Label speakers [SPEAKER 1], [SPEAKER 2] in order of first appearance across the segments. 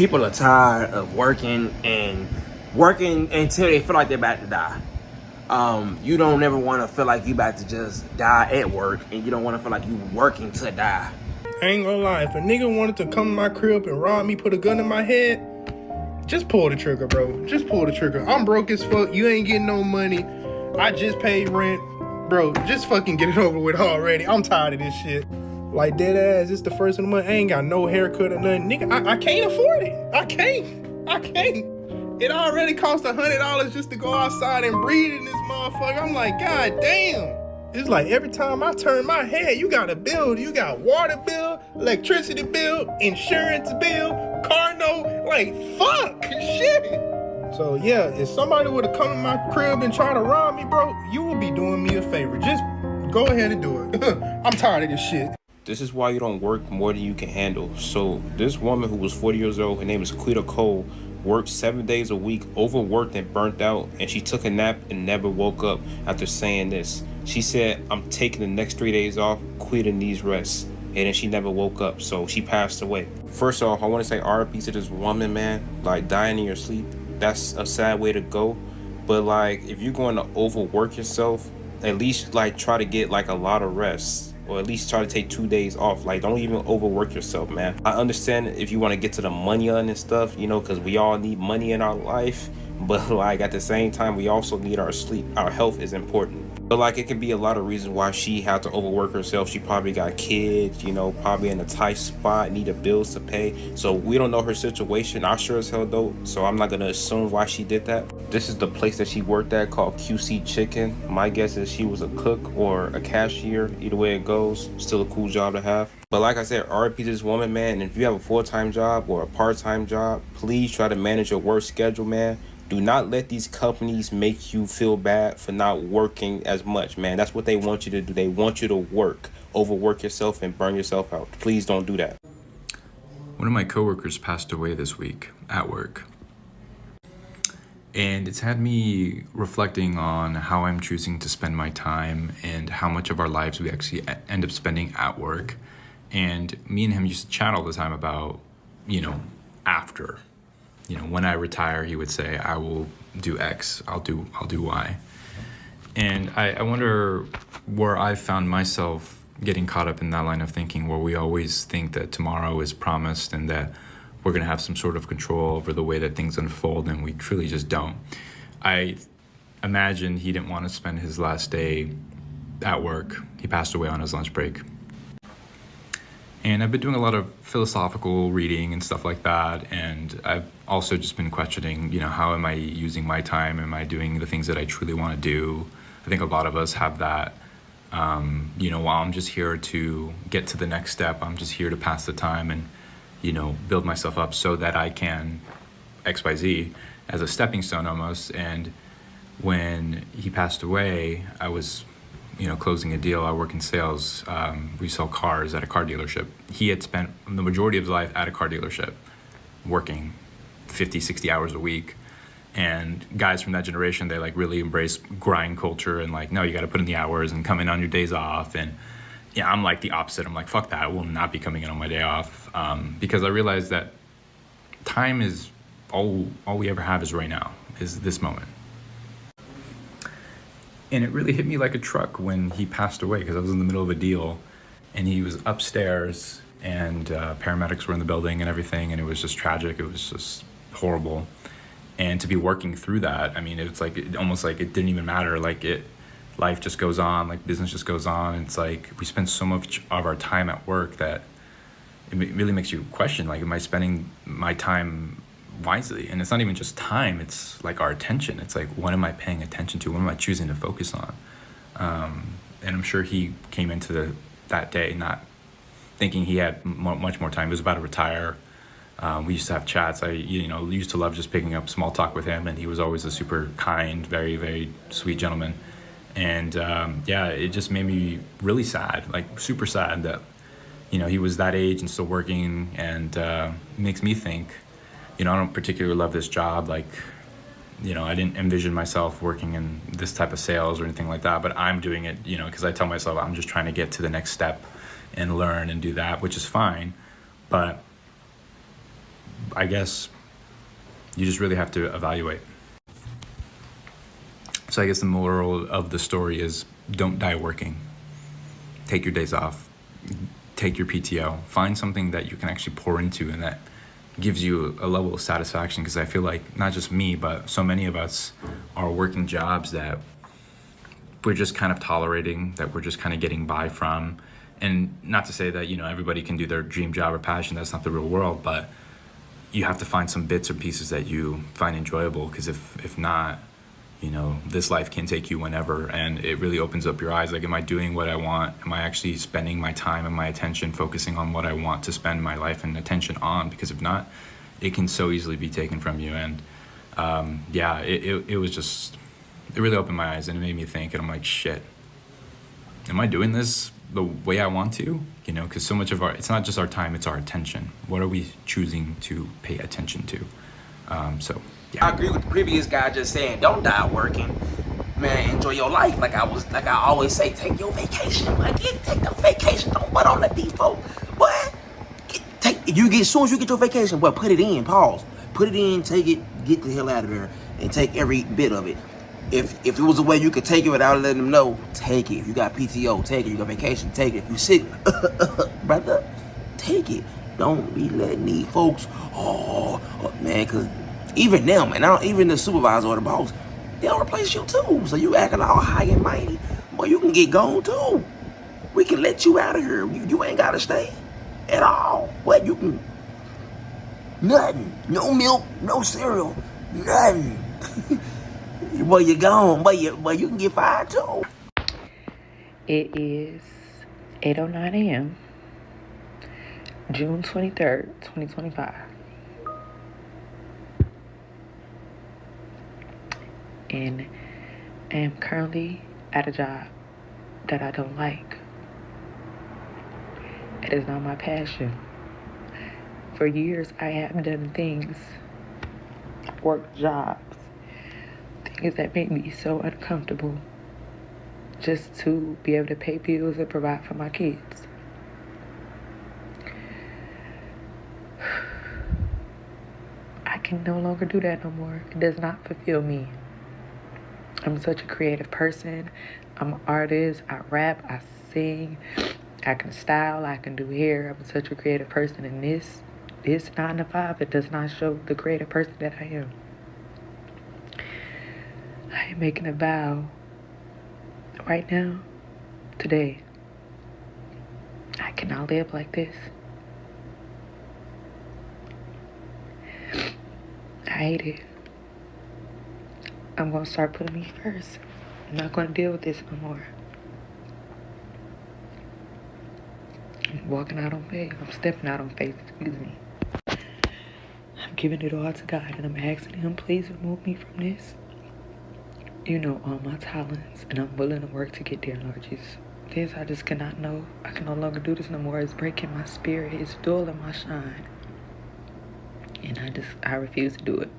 [SPEAKER 1] People are tired of working and working until they feel like they're about to die. You don't ever want to feel like you about to just die at work, and you don't want to feel like you working to die.
[SPEAKER 2] I ain't gonna lie, if a nigga wanted to come to my crib and rob me, put a gun in my head, just pull the trigger, bro. Just pull the trigger. I'm broke as fuck. You ain't getting no money. I just paid rent. Bro, just fucking get it over with already. I'm tired of this shit. Like, dead ass, it's the first of the month. I ain't got no haircut or nothing. Nigga, I can't afford it. I can't. It already cost $100 just to go outside and breathe in this motherfucker. I'm like, God damn. It's like every time I turn my head, you got a bill. You got water bill, electricity bill, insurance bill, car note. Like, fuck, shit. So yeah, if somebody would have come to my crib and try to rob me, bro, you would be doing me a favor. Just go ahead and do it. I'm tired of this shit.
[SPEAKER 3] This is why you don't work more than you can handle. So this woman who was 40 years old, her name is Quita Cole, worked 7 days a week, overworked and burnt out, and she took a nap and never woke up after saying this. She said, I'm taking the next 3 days off, Quita needs rest. And then she never woke up, so she passed away. First off, I want to say RIP to this woman, man. Like, dying in your sleep, that's a sad way to go. But like, if you're going to overwork yourself, at least like try to get like a lot of rest. Or at least try to take 2 days off. Like, don't even overwork yourself, man. I understand if you want to get to the money on this stuff, you know, because we all need money in our life. But like at the same time, we also need our sleep. Our health is important. But like, it could be a lot of reasons why she had to overwork herself. She probably got kids, you know, probably in a tight spot, needed bills to pay. So we don't know her situation. I sure as hell don't. So I'm not going to assume why she did that. This is the place that she worked at called QC Chicken. My guess is she was a cook or a cashier. Either way it goes, still a cool job to have. But like I said, RIP to this woman, man. And if you have a full-time job or a part-time job, please try to manage your work schedule, man. Do not let these companies make you feel bad for not working as much, man. That's what they want you to do. They want you to work, overwork yourself and burn yourself out. Please don't do that.
[SPEAKER 4] One of my coworkers passed away this week at work. And it's had me reflecting on how I'm choosing to spend my time and how much of our lives we actually end up spending at work. And me and him used to chat all the time about, after. When I retire, he would say, I will do X, I'll do Y. And I wonder where I found myself getting caught up in that line of thinking, where we always think that tomorrow is promised and that we're going to have some sort of control over the way that things unfold, and we truly just don't. I imagine he didn't want to spend his last day at work. He passed away on his lunch break. And I've been doing a lot of philosophical reading and stuff like that. And I've also just been questioning, how am I using my time? Am I doing the things that I truly want to do? I think a lot of us have that. While I'm just here to get to the next step, I'm just here to pass the time and, build myself up so that I can XYZ as a stepping stone almost. And when he passed away, I was closing a deal. I work in sales. We sell cars at a car dealership. He had spent the majority of his life at a car dealership working 50, 60 hours a week. And guys from that generation, they really embrace grind culture and no, you got to put in the hours and come in on your days off. And yeah, I'm the opposite. I'm fuck that. I will not be coming in on my day off because I realized that time is all we ever have is right now, is this moment. And it really hit me like a truck when he passed away, because I was in the middle of a deal and he was upstairs and paramedics were in the building and everything, and it was just tragic. It was just horrible. And to be working through that, it's almost like it didn't even matter. Life just goes on, business just goes on. It's we spend so much of our time at work that it really makes you question, am I spending my time wisely? And it's not even just time, it's our attention. It's what am I paying attention to? What am I choosing to focus on? And I'm sure he came into that day not thinking he had much more time. He was about to retire. We used to have chats. I used to love just picking up small talk with him, and he was always a super kind, very, very sweet gentleman. And it just made me really sad, super sad that he was that age and still working. And makes me think, I don't particularly love this job. I didn't envision myself working in this type of sales or anything like that, but I'm doing it, because I tell myself I'm just trying to get to the next step and learn and do that, which is fine. But I guess you just really have to evaluate. So I guess the moral of the story is don't die working. Take your days off. Take your PTO. Find something that you can actually pour into and that gives you a level of satisfaction, because I feel like not just me, but so many of us are working jobs that we're just kind of tolerating, that we're just kind of getting by from. And not to say that, everybody can do their dream job or passion. That's not the real world, but you have to find some bits or pieces that you find enjoyable, because if not, this life can take you whenever, and it really opens up your eyes. Like, am I doing what I want? Am I actually spending my time and my attention focusing on what I want to spend my life and attention on? Because if not, it can so easily be taken from you. And it was just, it really opened my eyes and it made me think, and I'm like, shit, am I doing this the way I want to? Because so much of it's not just our time, it's our attention. What are we choosing to pay attention to? Yeah.
[SPEAKER 1] I agree with the previous guy just saying, don't die working. Man, enjoy your life. Like I always say, take your vacation. Take the vacation. Don't put on the default. What? As soon as you get your vacation, put it in. Pause. Put it in. Take it. Get the hell out of there and take every bit of it. If it was a way you could take it without letting them know, take it. If you got PTO, take it. You got vacation, take it. If you sick, brother, take it. Don't be letting these folks, man, because even them, and even the supervisor or the boss, they'll replace you too. So you acting all high and mighty. Boy, you can get gone too. We can let you out of here. You ain't got to stay at all. What, you can, nothing. No milk, no cereal, nothing. Boy, you're gone. Boy, you can get fired too.
[SPEAKER 5] It is 8:09 a.m. June 23rd, 2025. And I am currently at a job that I don't like. It is not my passion. For years, I have done things, worked jobs, things that make me so uncomfortable just to be able to pay bills and provide for my kids. I can no longer do that no more. It does not fulfill me. I'm such a creative person. I'm an artist. I rap, I sing, I can style, I can do hair. I'm such a creative person, and this 9 to 5, it does not show the creative person that I am. I am making a vow right now, today. I cannot live like this. I hate it. I'm going to start putting me first. I'm not going to deal with this no more. I'm walking out on faith. I'm stepping out on faith, excuse me. I'm giving it all to God, and I'm asking Him, please remove me from this. You know all my talents, and I'm willing to work to get there, Lord Jesus. This I just cannot know. I can no longer do this no more. It's breaking my spirit. It's dulling my shine. And I refuse to do it.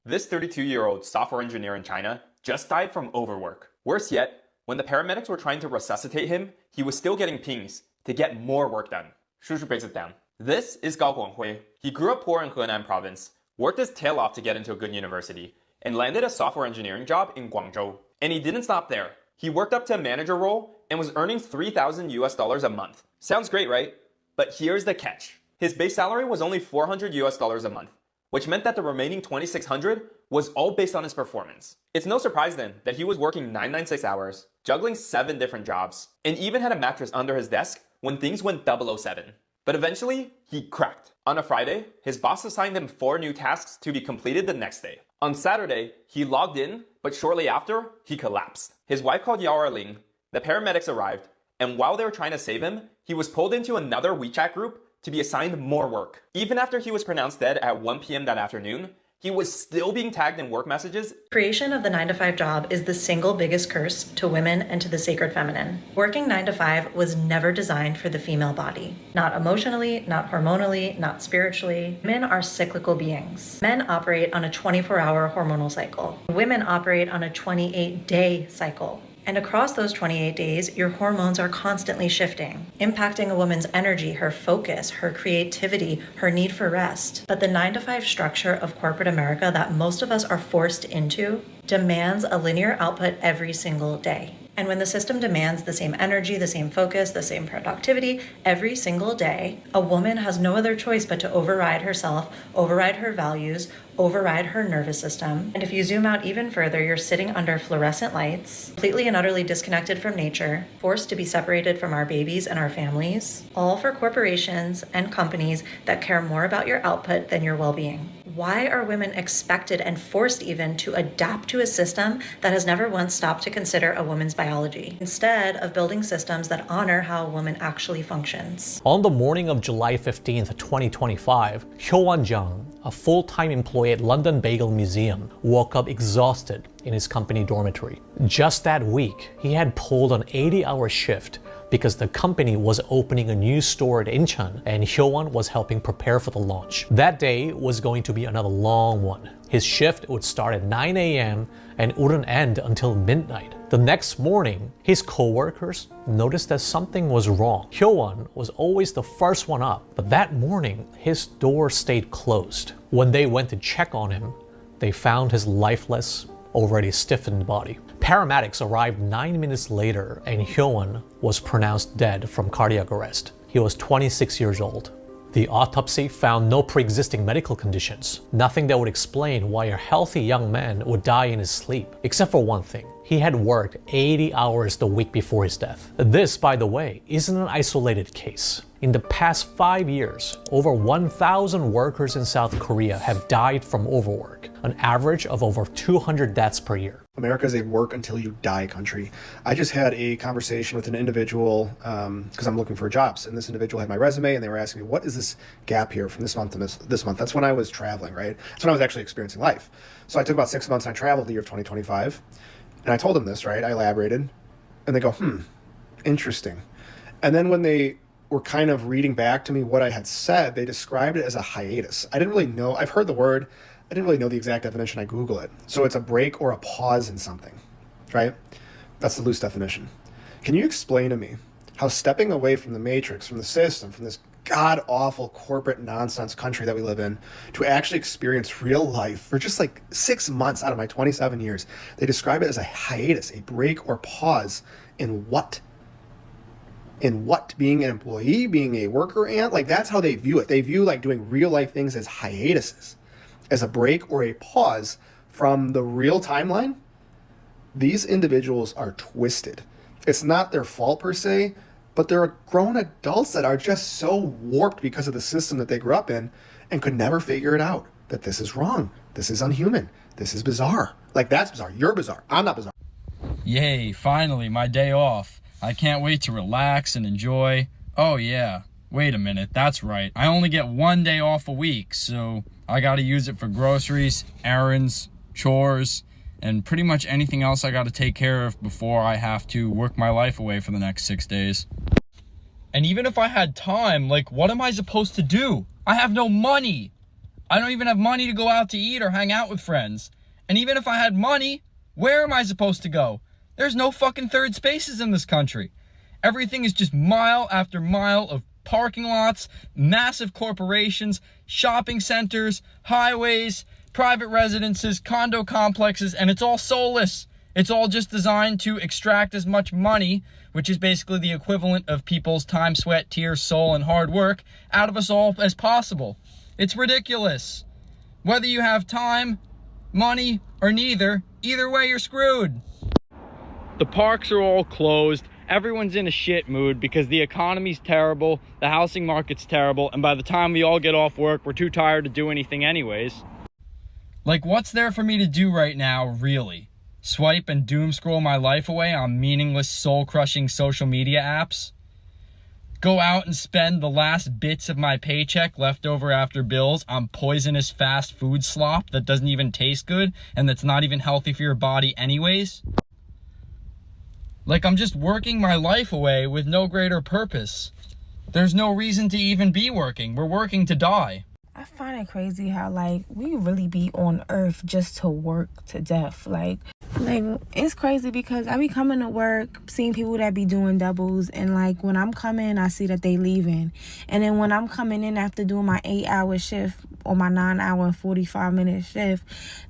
[SPEAKER 6] This 32-year-old software engineer in China just died from overwork. Worse yet, when the paramedics were trying to resuscitate him, he was still getting pings to get more work done. Shushu breaks it down. This is Gao Guanghui. He grew up poor in Henan province, worked his tail off to get into a good university, and landed a software engineering job in Guangzhou. And he didn't stop there. He worked up to a manager role and was earning $3,000 a month. Sounds great, right? But here's the catch. His base salary was only $400 a month, which meant that the remaining $2,600 was all based on his performance. It's no surprise then that he was working 996 hours, juggling 7 different jobs, and even had a mattress under his desk when things went 007. But eventually, he cracked. On a Friday, his boss assigned him 4 new tasks to be completed the next day. On Saturday, he logged in, but shortly after, he collapsed. His wife called Yao Erling, the paramedics arrived, and while they were trying to save him, he was pulled into another WeChat group to be assigned more work. Even after he was pronounced dead at 1 p.m. that afternoon, he was still being tagged in work messages.
[SPEAKER 7] Creation of the 9-to-5 job is the single biggest curse to women and to the sacred feminine. Working 9 to 5 was never designed for the female body. Not emotionally, not hormonally, not spiritually. Men are cyclical beings. Men operate on a 24-hour hormonal cycle. Women operate on a 28-day cycle. And across those 28 days, your hormones are constantly shifting, impacting a woman's energy, her focus, her creativity, her need for rest. But the 9-to-5 structure of corporate America that most of us are forced into demands a linear output every single day. And when the system demands the same energy, the same focus, the same productivity every single day, a woman has no other choice but to override herself, override her values, override her nervous system. And if you zoom out even further, you're sitting under fluorescent lights, completely and utterly disconnected from nature, forced to be separated from our babies and our families, all for corporations and companies that care more about your output than your well-being. Why are women expected and forced even to adapt to a system that has never once stopped to consider a woman's biology, instead of building systems that honor how a woman actually functions?
[SPEAKER 8] On the morning of July 15th, 2025, Hyo-won Jung, a full-time employee at London Bagel Museum, woke up exhausted in his company dormitory. Just that week, he had pulled an 80-hour shift because the company was opening a new store at Incheon and Hyo-won was helping prepare for the launch. That day was going to be another long one. His shift would start at 9 a.m. and wouldn't end until midnight. The next morning, his co-workers noticed that something was wrong. Hyo-won was always the first one up, but that morning, his door stayed closed. When they went to check on him, they found his lifeless, already stiffened body. Paramedics arrived 9 minutes later and Hyo-won was pronounced dead from cardiac arrest. He was 26 years old. The autopsy found no pre-existing medical conditions, nothing that would explain why a healthy young man would die in his sleep, except for one thing. He had worked 80 hours the week before his death. This, by the way, isn't an isolated case. In the past 5 years, over 1,000 workers in South Korea have died from overwork, an average of over 200 deaths per year.
[SPEAKER 2] America is a work until you die country. I just had a conversation with an individual because I'm looking for jobs, and this individual had my resume, and they were asking me, what is this gap here from this month to this month? That's when I was traveling, right? That's when I was actually experiencing life. So I took about 6 months and I traveled the year of 2025, and I told them this, right? I elaborated, and they go, interesting. And then when they were kind of reading back to me what I had said, they described it as a hiatus. I didn't really know, I've heard the word, I didn't really know the exact definition. I Google it. So it's a break or a pause in something, right? That's the loose definition. Can you explain to me how stepping away from the matrix, from the system, from this god-awful corporate nonsense country that we live in, to actually experience real life for just like 6 months out of my 27 years, they describe it as a hiatus, a break or pause in what? In what? Being an employee, being a worker ant? Like, that's how they view it. They view like doing real life things as hiatuses, as a break or a pause from the real timeline. These individuals are twisted. It's not their fault per se, but they're grown adults that are just so warped because of the system that they grew up in and could never figure it out, that this is wrong, this is unhuman, this is bizarre. Like, that's bizarre. You're bizarre. I'm not bizarre.
[SPEAKER 9] Yay, finally, my day off. I can't wait to relax and enjoy. Oh yeah, wait a minute, that's right. I only get 1 day off a week, so I gotta use it for groceries, errands, chores, and pretty much anything else I gotta take care of before I have to work my life away for the next 6 days. And even if I had time, like, what am I supposed to do? I have no money. I don't even have money to go out to eat or hang out with friends. And even if I had money, where am I supposed to go? There's no fucking third spaces in this country. Everything is just mile after mile of parking lots, massive corporations, shopping centers, highways, private residences, condo complexes, and it's all soulless. It's all just designed to extract as much money, which is basically the equivalent of people's time, sweat, tears, soul, and hard work, out of us all as possible. It's ridiculous. Whether you have time, money, or neither, either way you're screwed. The parks are all closed. Everyone's in a shit mood because the economy's terrible, the housing market's terrible, and by the time we all get off work, we're too tired to do anything anyways. Like, what's there for me to do right now, really? Swipe and doom scroll my life away on meaningless, soul-crushing social media apps? Go out and spend the last bits of my paycheck left over after bills on poisonous fast food slop that doesn't even taste good and that's not even healthy for your body anyways? Like, I'm just working my life away with no greater purpose. There's no reason to even be working. We're working to die.
[SPEAKER 10] I find it crazy how, like, we really be on earth just to work to death. Like, Like, it's crazy because I be coming to work, seeing people that be doing doubles, and like when I'm coming, I see that they leaving. And then when I'm coming in after doing my 8-hour shift or my 9-hour and 45-minute shift,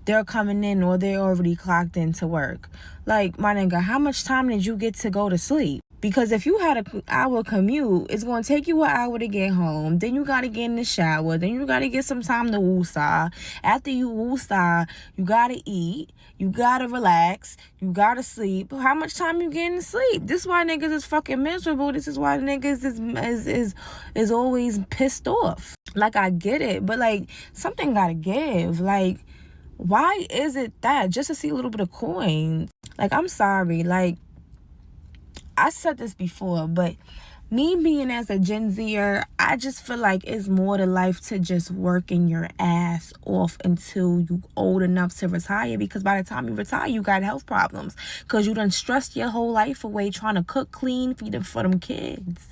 [SPEAKER 10] they're coming in or they're already clocked into work. Like, my nigga, how much time did you get to go to sleep? Because if you had an hour commute, it's going to take you an hour to get home. Then you got to get in the shower. Then you got to get some time to woosah. After you woosah, you got to eat. You got to relax. You got to sleep. How much time you getting to sleep? This is why niggas is fucking miserable. This is why niggas is always pissed off. Like, I get it. But, like, something got to give. Like, why is it that? Just to see a little bit of coin. Like, I'm sorry. Like, I said this before, but me being as a Gen Zer, I just feel like it's more to life to just working your ass off until you old enough to retire. Because by the time you retire, you got health problems. Because you done stressed your whole life away trying to cook, clean, feed them for them kids.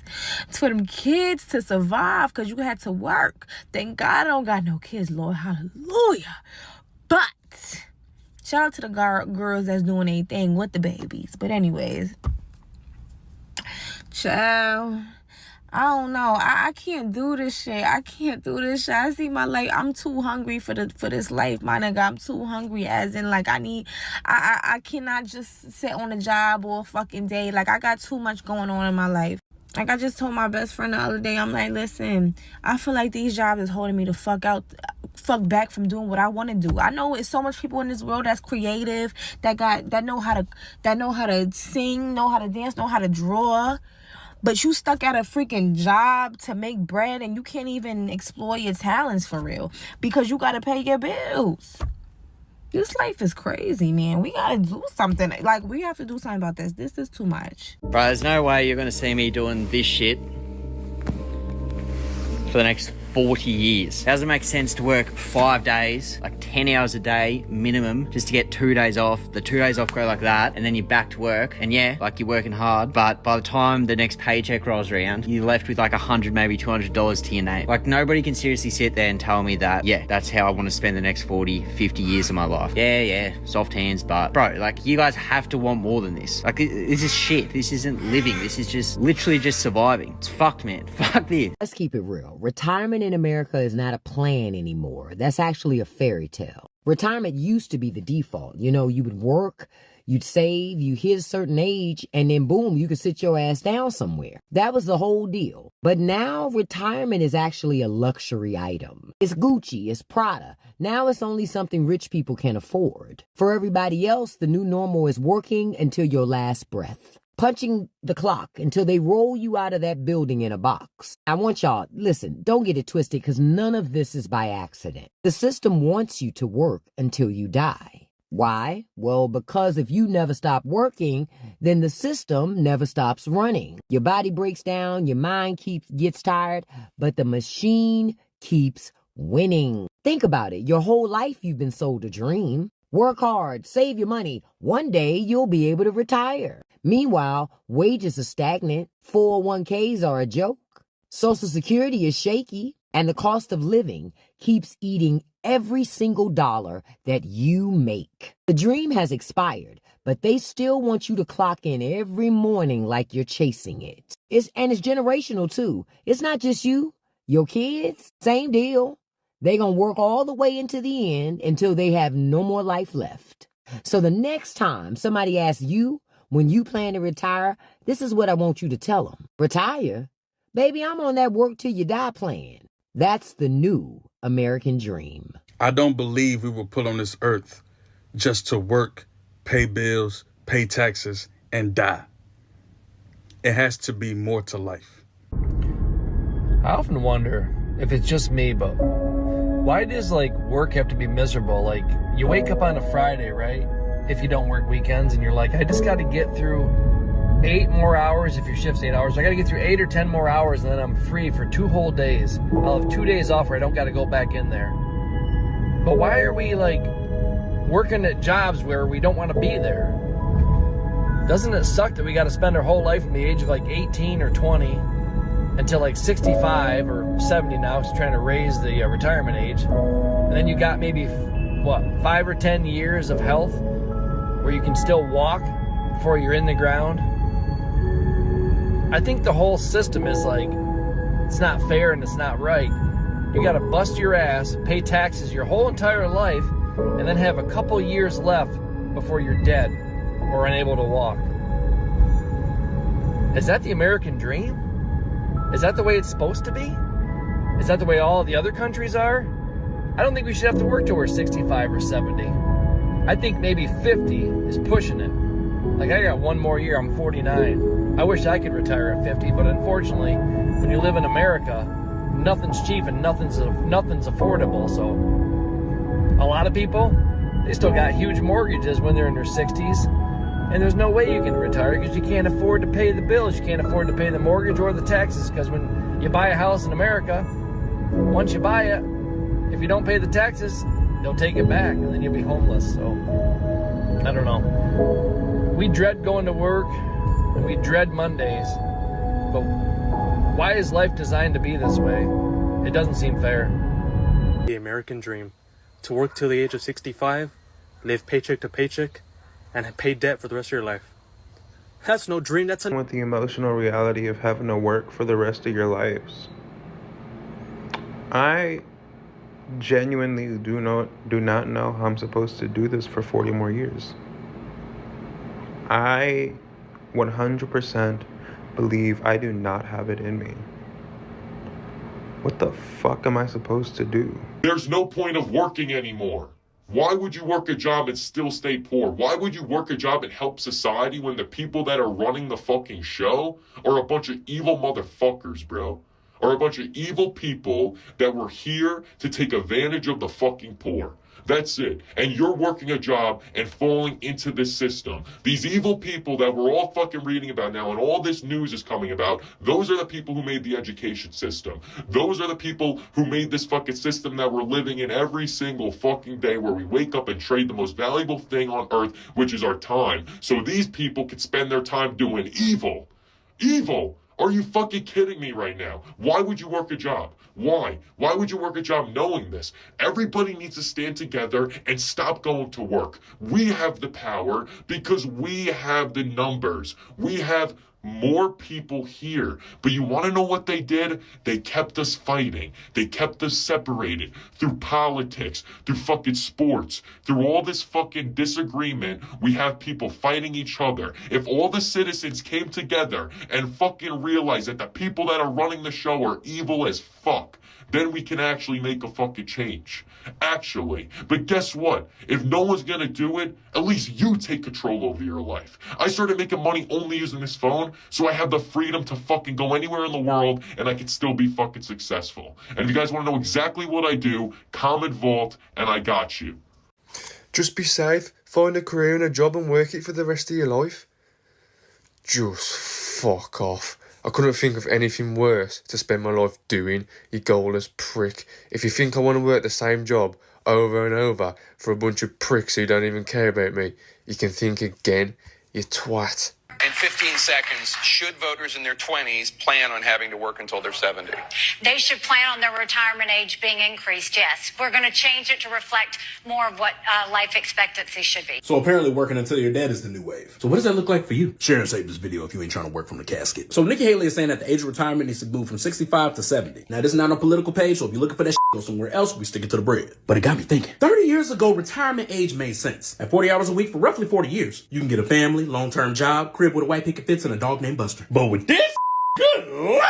[SPEAKER 10] It's for them kids to survive because you had to work. Thank God I don't got no kids, Lord. Hallelujah. But shout out to the girls that's doing their thing with the babies. But anyways, child, I don't know. I can't do this shit. I can't do this shit. I see my life. I'm too hungry for this life, my nigga. I'm too hungry, as in, like, I cannot just sit on a job all fucking day. Like, I got too much going on in my life. Like, I just told my best friend the other day, I'm like, listen, I feel like these jobs is holding me the fuck back from doing what I want to do. I know it's so much people in this world that's creative, that know how to sing, know how to dance, know how to draw. But you stuck at a freaking job to make bread and you can't even explore your talents for real because you got to pay your bills. This life is crazy, man. We got to do something. Like, we have to do something about this. This is too much.
[SPEAKER 11] Bro, there's no way you're going to see me doing this shit for the next 40 years. It doesn't make sense to work 5 days, like 10 hours a day minimum, just to get 2 days off. The 2 days off go like that, and then you're back to work. And yeah, like, you're working hard, but by the time the next paycheck rolls around, you're left with like $100, maybe $200 to your name. Like, nobody can seriously sit there and tell me that, yeah, that's how I want to spend the next 40, 50 years of my life. Yeah, soft hands, but bro, like, you guys have to want more than this. Like, this is shit. This isn't living. This is just literally just surviving. It's fucked, man. Fuck this.
[SPEAKER 12] Let's keep it real. Retirement in America is not a plan anymore. That's actually a fairy tale. Retirement used to be the default. You know, you would work, you'd save, you hit a certain age, and then boom, you could sit your ass down somewhere. That was the whole deal. But now retirement is actually a luxury item. It's Gucci, it's Prada. Now it's only something rich people can afford. For everybody else, the new normal is working until your last breath. Punching the clock until they roll you out of that building in a box. I want y'all, listen, don't get it twisted, because none of this is by accident. The system wants you to work until you die. Why? Well, because if you never stop working, then the system never stops running. Your body breaks down, your mind gets tired, but the machine keeps winning. Think about it. Your whole life you've been sold a dream. Work hard, save your money. One day you'll be able to retire. Meanwhile, wages are stagnant, 401ks are a joke, Social Security is shaky, and the cost of living keeps eating every single dollar that you make. The dream has expired, but they still want you to clock in every morning like you're chasing it. It's generational too. It's not just you, your kids, same deal. They're going to work all the way into the end until they have no more life left. So the next time somebody asks you, when you plan to retire, this is what I want you to tell them. Retire? Baby, I'm on that work till you die plan. That's the new American dream.
[SPEAKER 13] I don't believe we were put on this earth just to work, pay bills, pay taxes, and die. It has to be more to life.
[SPEAKER 9] I often wonder if it's just me, but why does, like, work have to be miserable? Like, you wake up on a Friday, right? If you don't work weekends, and you're like, I just got to get through 8 more hours. If your shift's 8 hours, I got to get through 8 or 10 more hours, and then I'm free for 2 whole days. I'll have 2 days off where I don't got to go back in there. But why are we, like, working at jobs where we don't want to be there? Doesn't it suck that we got to spend our whole life from the age of like 18 or 20 until like 65 or 70 now, because trying to raise the retirement age, and then you got maybe what, 5 or 10 years of health, where you can still walk before you're in the ground. I think the whole system is like, it's not fair and it's not right. You gotta bust your ass, pay taxes your whole entire life, and then have a couple years left before you're dead or unable to walk. Is that the American dream? Is that the way it's supposed to be? Is that the way all the other countries are? I don't think we should have to work till we're 65 or 70. I think maybe 50 is pushing it. Like, I got one more year, I'm 49. I wish I could retire at 50, but unfortunately, when you live in America, nothing's cheap and nothing's affordable. So a lot of people, they still got huge mortgages when they're in their 60s, and there's no way you can retire because you can't afford to pay the bills. You can't afford to pay the mortgage or the taxes, because when you buy a house in America, once you buy it, if you don't pay the taxes, they'll take it back and then you'll be homeless. So I don't know. We dread going to work and we dread Mondays, but why is life designed to be this way? It doesn't seem fair.
[SPEAKER 14] The American dream. To work till the age of 65, live paycheck to paycheck, and pay debt for the rest of your life. That's no dream, that's
[SPEAKER 15] with the emotional reality of having to work for the rest of your lives. I genuinely do not know how I'm supposed to do this for 40 more years. I 100% believe I do not have it in me. What the fuck am I supposed to do?
[SPEAKER 16] There's no point of working anymore. Why would you work a job and still stay poor? Why would you work a job and help society when the people that are running the fucking show are a bunch of evil motherfuckers, bro? Are a bunch of evil people that were here to take advantage of the fucking poor. That's it. And you're working a job and falling into this system. These evil people that we're all fucking reading about now and all this news is coming about, those are the people who made the education system. Those are the people who made this fucking system that we're living in every single fucking day, where we wake up and trade the most valuable thing on earth, which is our time. So these people can spend their time doing evil. Evil! Are you fucking kidding me right now? Why would you work a job? Why? Why would you work a job knowing this? Everybody needs to stand together and stop going to work. We have the power because we have the numbers. We have more people here. But you want to know what they did? They kept us fighting. They kept us separated through politics, through fucking sports, through all this fucking disagreement. We have people fighting each other. If all the citizens came together and fucking realized that the people that are running the show are evil as fuck, then we can actually make a fucking change. Actually. But guess what? If no one's gonna do it, at least you take control over your life. I started making money only using this phone, so I have the freedom to fucking go anywhere in the world and I can still be fucking successful. And if you guys want to know exactly what I do, comment Vault and I got you.
[SPEAKER 17] Just be safe, find a career and a job and work it for the rest of your life. Just fuck off. I couldn't think of anything worse to spend my life doing, you goalless prick. If you think I want to work the same job over and over for a bunch of pricks who don't even care about me, you can think again, you twat.
[SPEAKER 18] In 15 seconds, should voters in their 20s plan on having to work until they're 70?
[SPEAKER 19] They should plan on their retirement age being increased, yes. We're going to change it to reflect more of what life expectancy should be.
[SPEAKER 20] So apparently working until you're dead is the new wave. So what does that look like for you? Share and save this video if you ain't trying to work from the casket. So Nikki Haley is saying that the age of retirement needs to move from 65 to 70. Now, this is not a political page, so if you're looking for that shit, go somewhere else. We stick it to the bread. But it got me thinking. 30 years ago, retirement age made sense. At 40 hours a week for roughly 40 years, you can get a family, long-term job, crib with a white picket fence, and a dog named Buster. But with this, good lord!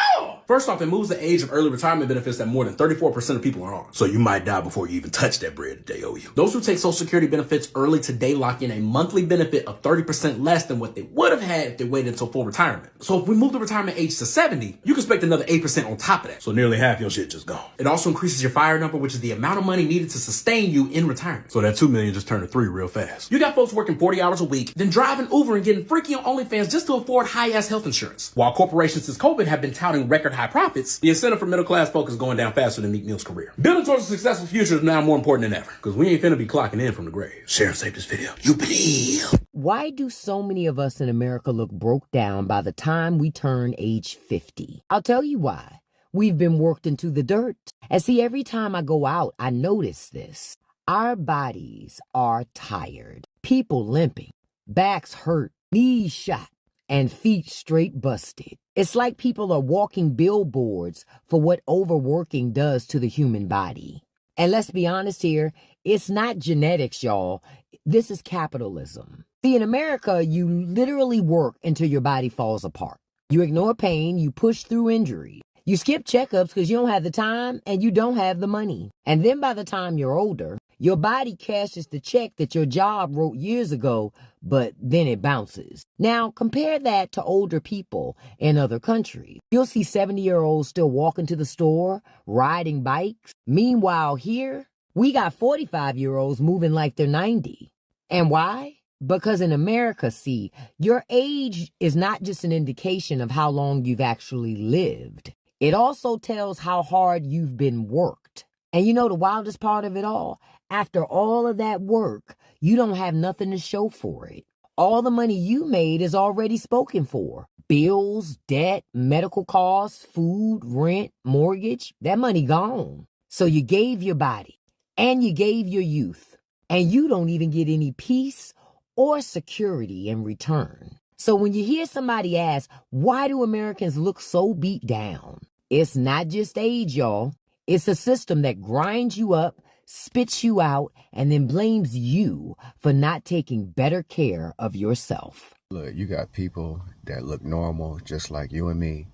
[SPEAKER 20] First off, it moves the age of early retirement benefits that more than 34% of people are on. So you might die before you even touch that bread that they owe you. Those who take Social Security benefits early today lock in a monthly benefit of 30% less than what they would have had if they waited until full retirement. So if we move the retirement age to 70, you can expect another 8% on top of that. So nearly half your shit just gone. It also increases your FIRE number, which is the amount of money needed to sustain you in retirement. So that 2 million just turned to 3 real fast. You got folks working 40 hours a week, then driving Uber and getting freaky on OnlyFans just to afford high-ass health insurance. While corporations since COVID have been touting record high profits, the incentive for middle class folk is going down faster than Meek Mill's career. Building towards a successful future is now more important than ever, because we ain't finna be clocking in from the grave. Share and save this video. You believe.
[SPEAKER 12] Why do so many of us in America look broke down by the time we turn age 50? I'll tell you why. We've been worked into the dirt. And see, every time I go out, I notice this. Our bodies are tired. People limping. Backs hurt, knees shot, and feet straight busted. It's like people are walking billboards for what overworking does to the human body. And let's be honest here, it's not genetics, y'all. This is capitalism. See, in America, you literally work until your body falls apart. You ignore pain, you push through injury. You skip checkups because you don't have the time and you don't have the money. And then by the time you're older, your body cashes the check that your job wrote years ago, but then it bounces. Now, compare that to older people in other countries. You'll see 70-year-olds still walking to the store, riding bikes. Meanwhile, here, we got 45-year-olds moving like they're 90. And why? Because in America, see, your age is not just an indication of how long you've actually lived. It also tells how hard you've been worked. And you know the wildest part of it all? After all of that work, you don't have nothing to show for it. All the money you made is already spoken for. Bills, debt, medical costs, food, rent, mortgage, that money gone. So you gave your body and you gave your youth, and you don't even get any peace or security in return. So when you hear somebody ask, why do Americans look so beat down? It's not just age, y'all. It's a system that grinds you up, spits you out, and then blames you for not taking better care of yourself.
[SPEAKER 21] Look, you got people that look normal, just like you and me,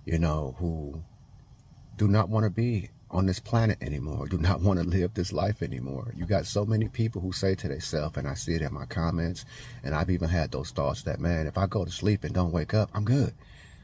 [SPEAKER 21] who do not want to be on this planet anymore, do not want to live this life anymore. You got so many people who say to themselves, and I see it in my comments, and I've even had those thoughts that, man, if I go to sleep and don't wake up, I'm good.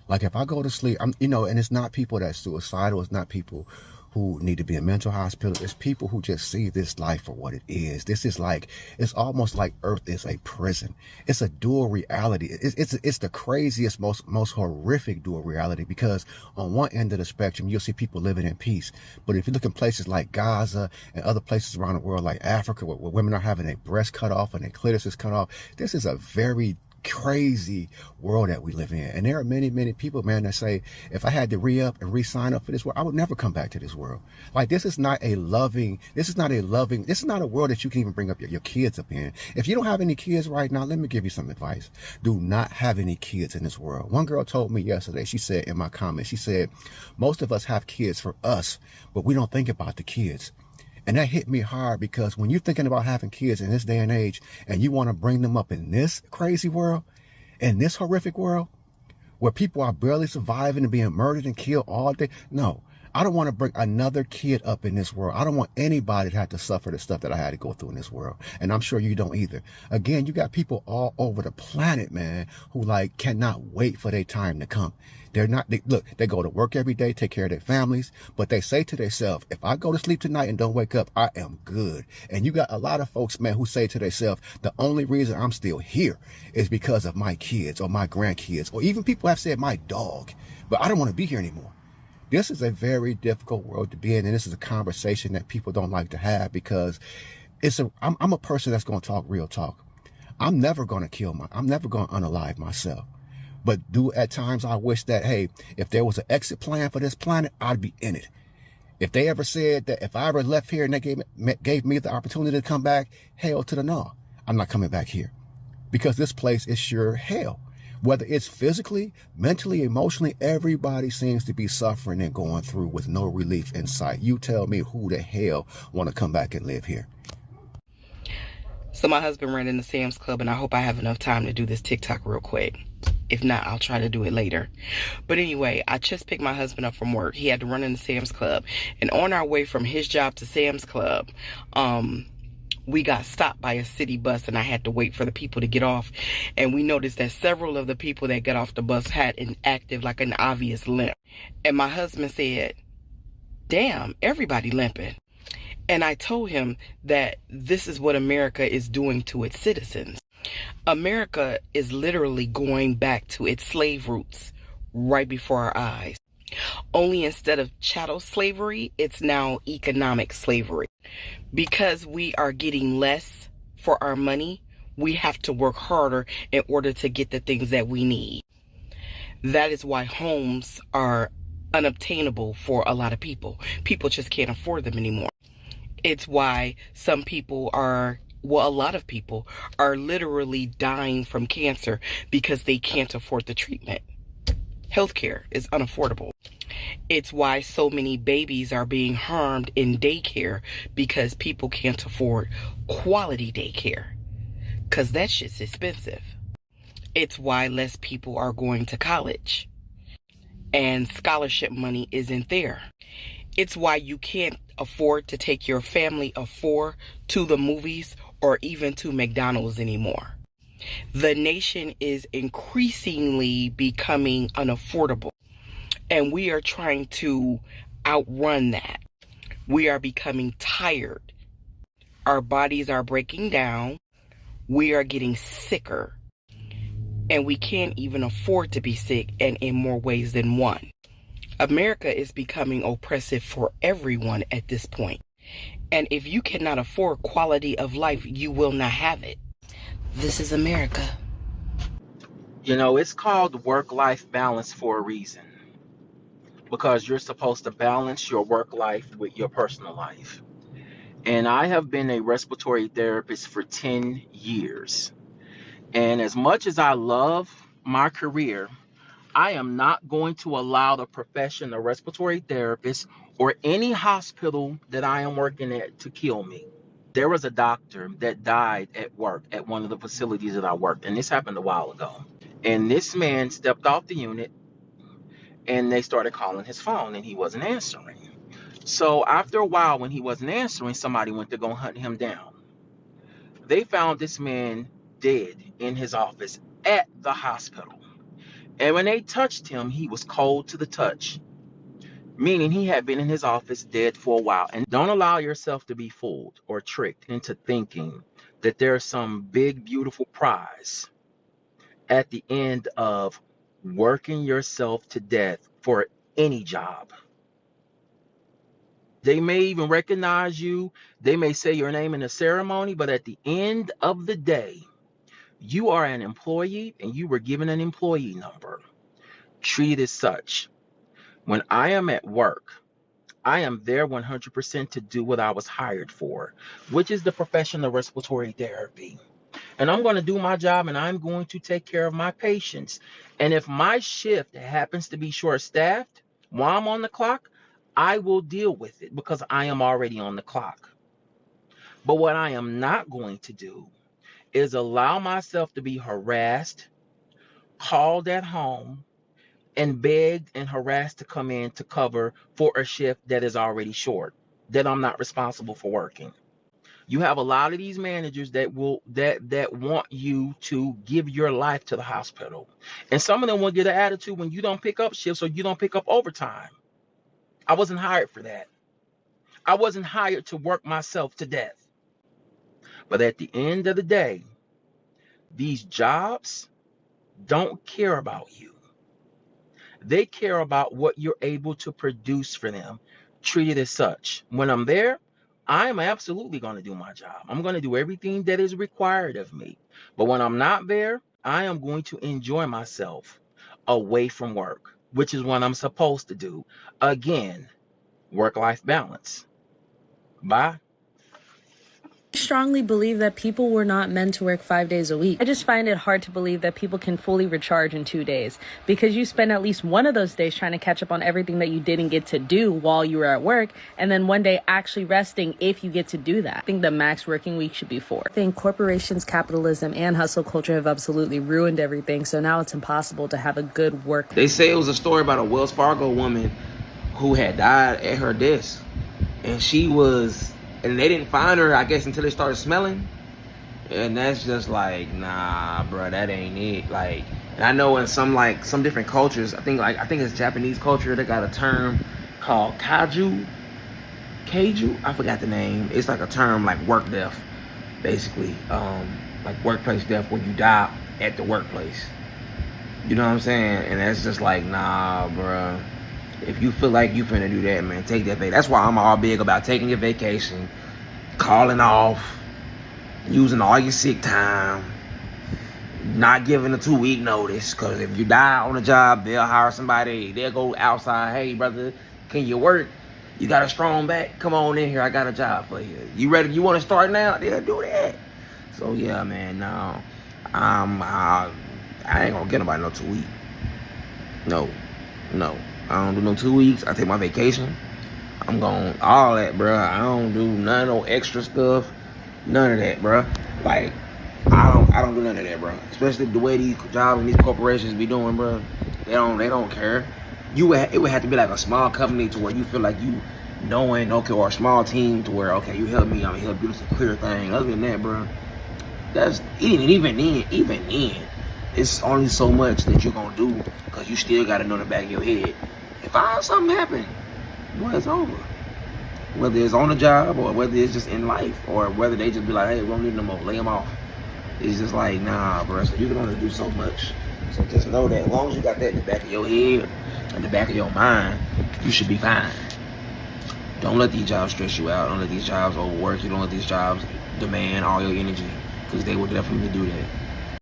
[SPEAKER 21] Like if I go to sleep, and it's not people that's suicidal, it's not people who need to be in mental hospital. It's people who just see this life for what it is. This is like, it's almost like Earth is a prison. It's a dual reality. It's the craziest, most horrific dual reality, because on one end of the spectrum, you'll see people living in peace. But if you look in places like Gaza and other places around the world like Africa, where women are having their breasts cut off and their clitoris is cut off, this is a very crazy world that we live in. And there are many, many people, man, that say, if I had to re-up and re-sign up for this world, I would never come back to this world. Like, this is not a world that you can even bring up your kids up in. If you don't have any kids right now, let me give you some advice. Do not have any kids in this world. One girl told me yesterday, she said in my comments, she said, most of us have kids for us, but we don't think about the kids. And that hit me hard, because when you're thinking about having kids in this day and age, and you want to bring them up in this crazy world, in this horrific world, where people are barely surviving and being murdered and killed all day. No, I don't want to bring another kid up in this world. I don't want anybody to have to suffer the stuff that I had to go through in this world. And I'm sure you don't either. Again, you got people all over the planet, man, who cannot wait for their time to come. They go to work every day, take care of their families, but they say to themselves, if I go to sleep tonight and don't wake up, I am good. And you got a lot of folks, man, who say to themselves, the only reason I'm still here is because of my kids or my grandkids, or even people have said my dog, but I don't want to be here anymore. This is a very difficult world to be in, and this is a conversation that people don't like to have, because I'm a person that's going to talk real talk. I'm never going to unalive myself. But at times I wish that, hey, if there was an exit plan for this planet, I'd be in it. If they ever said that if I ever left here and they gave me the opportunity to come back, hell to the no. I'm not coming back here, because this place is sure hell. Whether it's physically, mentally, emotionally, everybody seems to be suffering and going through with no relief in sight. You tell me who the hell want to come back and live here.
[SPEAKER 5] So my husband ran into Sam's Club, and I hope I have enough time to do this TikTok real quick. If not, I'll try to do it later. But anyway, I just picked my husband up from work. He had to run into Sam's Club. And on our way from his job to Sam's Club, we got stopped by a city bus, and I had to wait for the people to get off. And we noticed that several of the people that got off the bus had an obvious limp. And my husband said, damn, everybody limping. And I told him that this is what America is doing to its citizens. America is literally going back to its slave roots right before our eyes. Only instead of chattel slavery, it's now economic slavery. Because we are getting less for our money, we have to work harder in order to get the things that we need. That is why homes are unobtainable for a lot of people. People just can't afford them anymore. It's why some people are well, a lot of people are literally dying from cancer because they can't afford the treatment. Healthcare is unaffordable. It's why so many babies are being harmed in daycare because people can't afford quality daycare. Because that shit's expensive. It's why less people are going to college. And scholarship money isn't there. It's why you can't afford to take your family of 4 to the movies or even to McDonald's anymore. The nation is increasingly becoming unaffordable, and we are trying to outrun that. We are becoming tired. Our bodies are breaking down. We are getting sicker, and we can't even afford to be sick, and in more ways than one. America is becoming oppressive for everyone at this point. And if you cannot afford quality of life, you will not have it. This is America.
[SPEAKER 1] You know, it's called work-life balance for a reason. Because you're supposed to balance your work life with your personal life. And I have been a respiratory therapist for 10 years. And as much as I love my career, I am not going to allow the profession of respiratory therapist or any hospital that I am working at to kill me. There was a doctor that died at work at one of the facilities that I worked, and this happened a while ago. And this man stepped off the unit, and they started calling his phone, and he wasn't answering. So after a while, when he wasn't answering, somebody went to go hunt him down. They found this man dead in his office at the hospital. And when they touched him, he was cold to the touch, meaning he had been in his office dead for a while. And don't allow yourself to be fooled or tricked into thinking that there's some big, beautiful prize at the end of working yourself to death for any job. They may even recognize you. They may say your name in a ceremony, but at the end of the day, you are an employee and you were given an employee number. Treat it as such. When I am at work, I am there 100% to do what I was hired for, which is the profession of respiratory therapy. And I'm going to do my job, and I'm going to take care of my patients. And if my shift happens to be short-staffed while I'm on the clock, I will deal with it because I am already on the clock. But what I am not going to do is allow myself to be harassed, called at home, and begged and harassed to come in to cover for a shift that is already short, that I'm not responsible for working. You have a lot of these managers that want you to give your life to the hospital. And some of them will get an attitude when you don't pick up shifts or you don't pick up overtime. I wasn't hired for that. I wasn't hired to work myself to death. But at the end of the day, these jobs don't care about you. They care about what you're able to produce for them. Treat it as such. When I'm there, I am absolutely going to do my job. I'm going to do everything that is required of me. But when I'm not there, I am going to enjoy myself away from work, which is what I'm supposed to do. Again, work-life balance. Bye.
[SPEAKER 3] I strongly believe that people were not meant to work 5 days a week. I just find it hard to believe that people can fully recharge in 2 days because you spend at least one of those days trying to catch up on everything that you didn't get to do while you were at work, and then one day actually resting if you get to do that. I think the max working week should be 4. I think corporations, capitalism, and hustle culture have absolutely ruined everything, so now it's impossible to have a good work.
[SPEAKER 1] They say it was a story about a Wells Fargo woman who had died at her desk, and and they didn't find her, I guess, until they started smelling. And that's just like, nah, bro, that ain't it. Like, and I know in some different cultures, I think it's Japanese culture, they got a term called kaiju. I forgot the name. It's like a term like work death, basically. Like workplace death when you die at the workplace. You know what I'm saying? And that's just like, nah, bro. If you feel like you finna do that, man, take that vacation. That's why I'm all big about taking your vacation, calling off, using all your sick time, not giving a 2-week notice. Because if you die on the job, they'll hire somebody. They'll go outside. Hey, brother, can you work? You got a strong back? Come on in here. I got a job for you. You ready? You want to start now? They'll do that. So yeah, man. Now, I ain't gonna get nobody no 2 weeks. No. I don't do no 2 weeks. I take my vacation. I'm going all that, bro. I don't do none of no extra stuff. None of that, bro. Like, I don't do none of that, bro. Especially the way these jobs and these corporations be doing, bro. They don't care. It would have to be like a small company to where you feel like you knowing, okay, or a small team to where, okay, you help me, I'm gonna help you. It's a clear thing. Other than that, bro, that's even then, it's only so much that you're gonna do because you still gotta know in the back of your head. If something happen, well, it's over. Whether it's on the job or whether it's just in life or whether they just be like, hey, we don't need no more, lay them off. It's just like, nah, bro. So you can only do so much. So just know that as long as you got that in the back of your head, in the back of your mind, you should be fine. Don't let these jobs stress you out. Don't let these jobs overwork you. Don't let these jobs demand all your energy, because they will definitely do that.